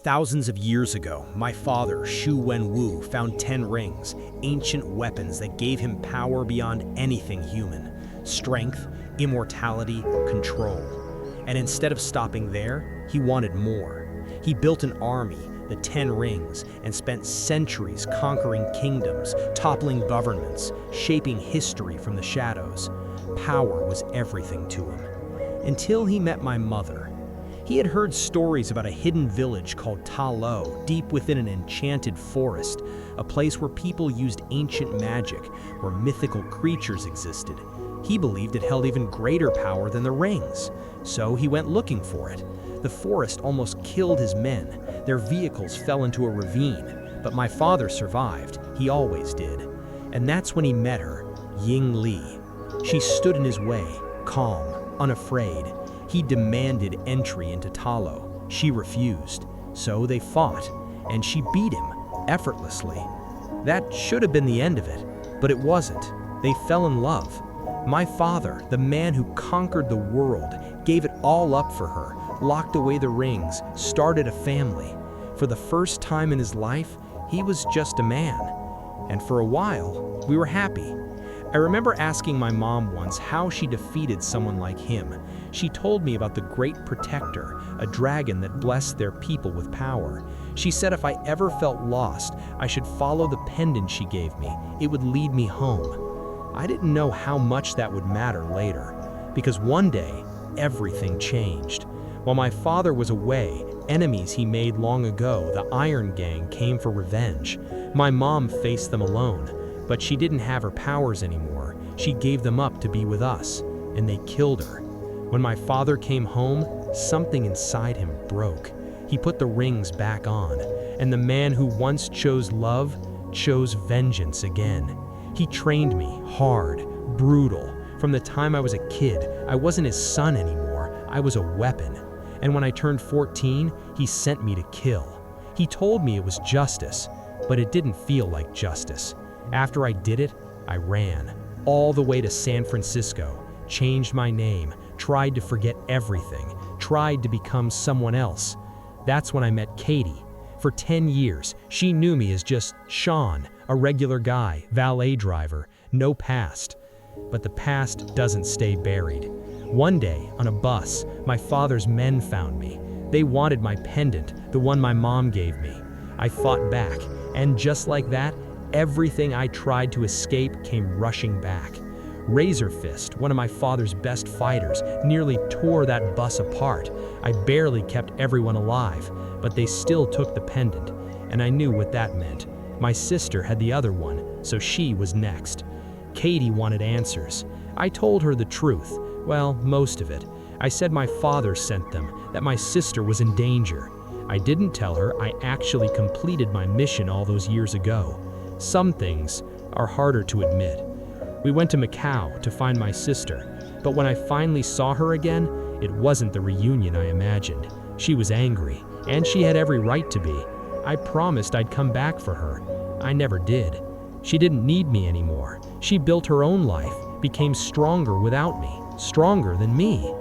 Thousands of years ago, my father, Shu Wenwu, found 10 rings, ancient weapons that gave him power beyond anything human. Strength, immortality, control. And instead of stopping there, he wanted more. He built an army, the 10 rings, and spent centuries conquering kingdoms, toppling governments, shaping history from the shadows. Power was everything to him. Until he met my mother. He had heard stories about a hidden village called Ta Lo, deep within an enchanted forest, a place where people used ancient magic, where mythical creatures existed. He believed it held even greater power than the rings, so he went looking for it. The forest almost killed his men. Their vehicles fell into a ravine, but my father survived. He always did. And that's when he met her, Ying Li. She stood in his way, calm, unafraid. He demanded entry into Ta Lo. She refused. So they fought, and she beat him, effortlessly. That should have been the end of it, but it wasn't. They fell in love. My father, the man who conquered the world, gave it all up for her, locked away the rings, started a family. For the first time in his life, he was just a man. And for a while, we were happy. I remember asking my mom once how she defeated someone like him. She told me about the Great Protector, a dragon that blessed their people with power. She said if I ever felt lost, I should follow the pendant she gave me. It would lead me home. I didn't know how much that would matter later, because one day, everything changed. While my father was away, enemies he made long ago, the Iron Gang, came for revenge. My mom faced them alone, but she didn't have her powers anymore. She gave them up to be with us, and they killed her. When my father came home, something inside him broke. He put the rings back on, and the man who once chose love chose vengeance again. He trained me hard, brutal. From the time I was a kid, I wasn't his son anymore. I was a weapon. And when I turned 14, he sent me to kill. He told me it was justice, but it didn't feel like justice. After I did it, I ran, all the way to San Francisco, changed my name, tried to forget everything, tried to become someone else. That's when I met Katie. For 10 years, she knew me as just Shaun, a regular guy, valet driver, no past. But the past doesn't stay buried. One day, on a bus, my father's men found me. They wanted my pendant, the one my mom gave me. I fought back, and just like that, everything I tried to escape came rushing back. Razor Fist, one of my father's best fighters, nearly tore that bus apart. I barely kept everyone alive, but they still took the pendant, and I knew what that meant. My sister had the other one, so she was next. Katie wanted answers. I told her the truth. Well, most of it. I said my father sent them, that my sister was in danger. I didn't tell her I actually completed my mission all those years ago. Some things are harder to admit. We went to Macau to find my sister, but when I finally saw her again, it wasn't the reunion I imagined. She was angry, and she had every right to be. I promised I'd come back for her. I never did. She didn't need me anymore. She built her own life, became stronger without me, stronger than me.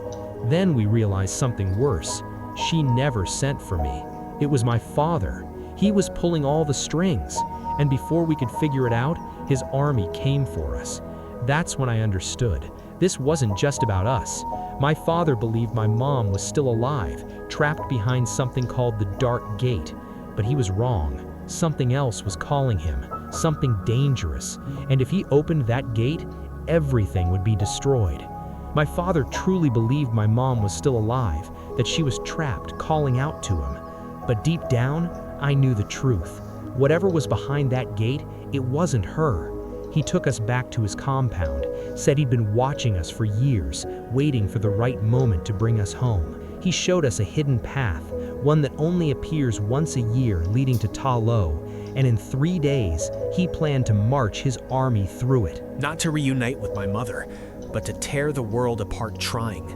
Then we realized something worse. She never sent for me. It was my father. He was pulling all the strings, and before we could figure it out, his army came for us. That's when I understood. This wasn't just about us. My father believed my mom was still alive, trapped behind something called the Dark Gate. But he was wrong. Something else was calling him, something dangerous. And if he opened that gate, everything would be destroyed. My father truly believed my mom was still alive, that she was trapped, calling out to him. But deep down, I knew the truth. Whatever was behind that gate, it wasn't her. He took us back to his compound, said he'd been watching us for years, waiting for the right moment to bring us home. He showed us a hidden path, one that only appears once a year leading to Ta Lo, and in 3 days, he planned to march his army through it. Not to reunite with my mother, but to tear the world apart trying.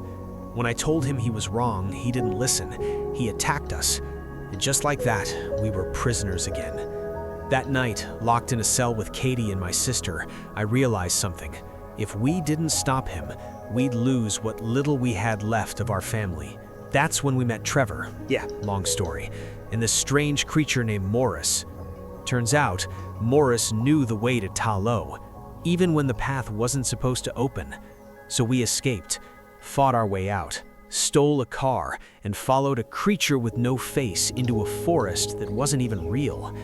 When I told him he was wrong, he didn't listen. He attacked us. And just like that, we were prisoners again. That night, locked in a cell with Katie and my sister, I realized something. If we didn't stop him, we'd lose what little we had left of our family. That's when we met Trevor. Yeah, long story. And this strange creature named Morris. Turns out, Morris knew the way to Ta Lo, even when the path wasn't supposed to open. So we escaped, fought our way out, stole a car, and followed a creature with no face into a forest that wasn't even real.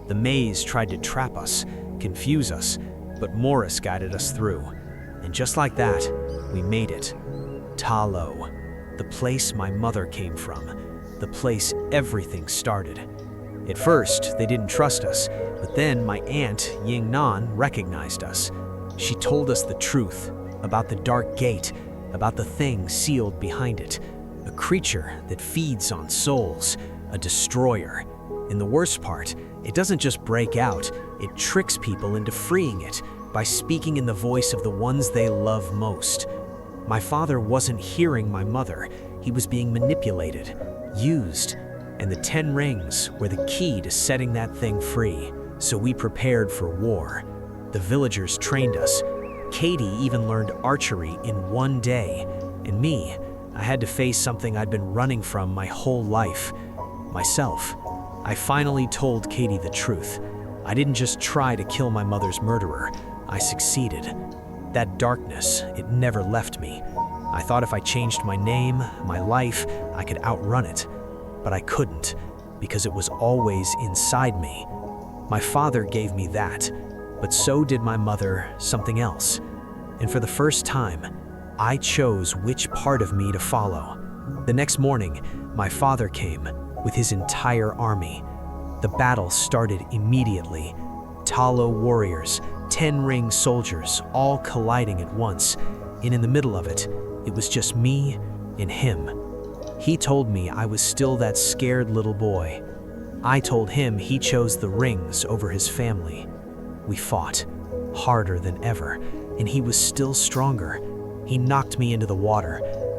The maze tried to trap us, confuse us, but Morris guided us through. And just like that, we made it. Ta Lo, the place my mother came from, the place everything started. At first, they didn't trust us, but then my aunt, Ying Nan, recognized us. She told us the truth about the dark gate, about the thing sealed behind it, a creature that feeds on souls, a destroyer. And the worst part, it doesn't just break out, it tricks people into freeing it by speaking in the voice of the ones they love most. My father wasn't hearing my mother, he was being manipulated, used, and the 10 rings were the key to setting that thing free. So we prepared for war. The villagers trained us. Katie even learned archery in one day. And me, I had to face something I'd been running from my whole life. Myself. I finally told Katie the truth. I didn't just try to kill my mother's murderer. I succeeded. That darkness, it never left me. I thought if I changed my name, my life, I could outrun it. But I couldn't, because it was always inside me. My father gave me that, but so did my mother something else. And for the first time, I chose which part of me to follow. The next morning, my father came with his entire army. The battle started immediately. Ta Lo warriors, 10-ring soldiers, all colliding at once. And in the middle of it, it was just me and him. He told me I was still that scared little boy. I told him he chose the rings over his family. We fought, harder than ever, and he was still stronger. He knocked me into the water,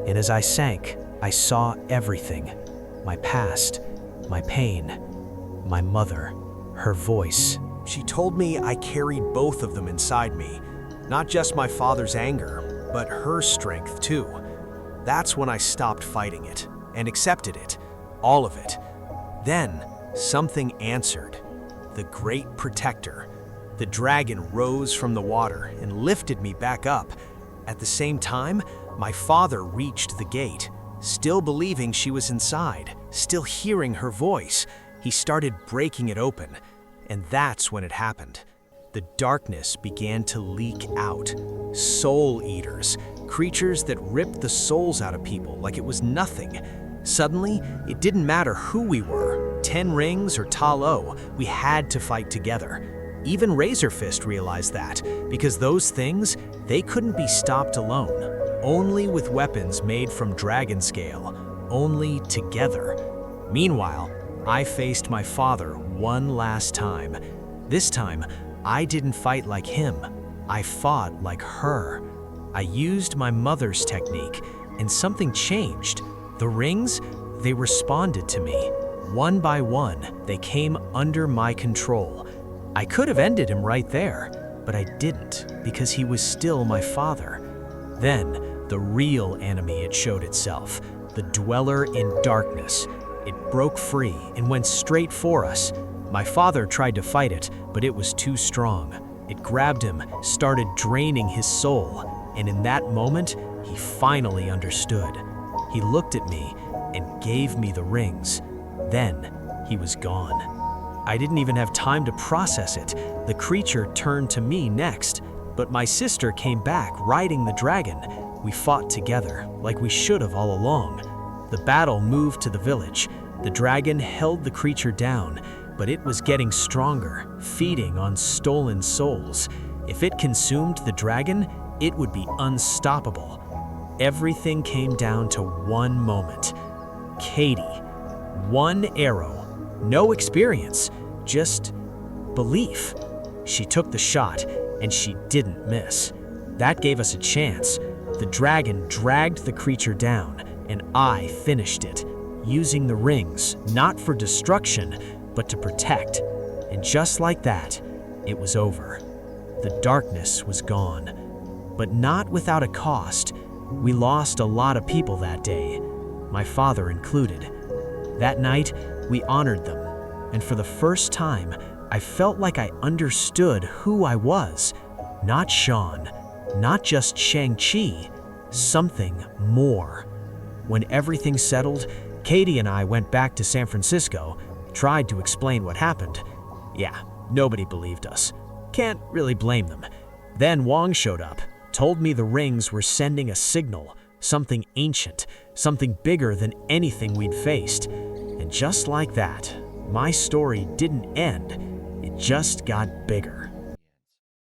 and as I sank, I saw everything. My past, my pain, my mother, her voice. She told me I carried both of them inside me. Not just my father's anger, but her strength too. That's when I stopped fighting it and accepted it, all of it. Then, something answered. The Great Protector. The dragon rose from the water and lifted me back up. At the same time, my father reached the gate, still believing she was inside, still hearing her voice. He started breaking it open, and that's when it happened. The darkness began to leak out. Soul eaters, creatures that ripped the souls out of people like it was nothing. Suddenly, it didn't matter who we were, 10 rings or Ta Lo, we had to fight together. Even Razorfist realized that, because those things, they couldn't be stopped alone. Only with weapons made from dragon scale, only together. Meanwhile, I faced my father one last time. This time, I didn't fight like him. I fought like her. I used my mother's technique, and something changed. The rings, they responded to me. One by one, they came under my control. I could have ended him right there, but I didn't, because he was still my father. Then, the real enemy had showed itself, the dweller in darkness. It broke free and went straight for us. My father tried to fight it, but it was too strong. It grabbed him, started draining his soul, and in that moment, he finally understood. He looked at me and gave me the rings. Then, he was gone. I didn't even have time to process it. The creature turned to me next, but my sister came back riding the dragon. We fought together, like we should have all along. The battle moved to the village. The dragon held the creature down, but it was getting stronger, feeding on stolen souls. If it consumed the dragon, it would be unstoppable. Everything came down to one moment. Katie. One arrow. No experience, just belief. She took the shot, and she didn't miss. That gave us a chance. The dragon dragged the creature down, and I finished it, using the rings, not for destruction, but to protect. And just like that, it was over. The darkness was gone. But not without a cost. We lost a lot of people that day. my father included. That night, we honored them, and for the first time, I felt like I understood who I was. Not Shaun, not just Shang Chi, something more. When everything settled, Katie and I went back to San Francisco, tried to explain what happened. Yeah, nobody believed us. Can't really blame them. Then Wong showed up, told me the rings were sending a signal, something ancient, something bigger than anything we'd faced. And just like that, my story didn't end, it just got bigger.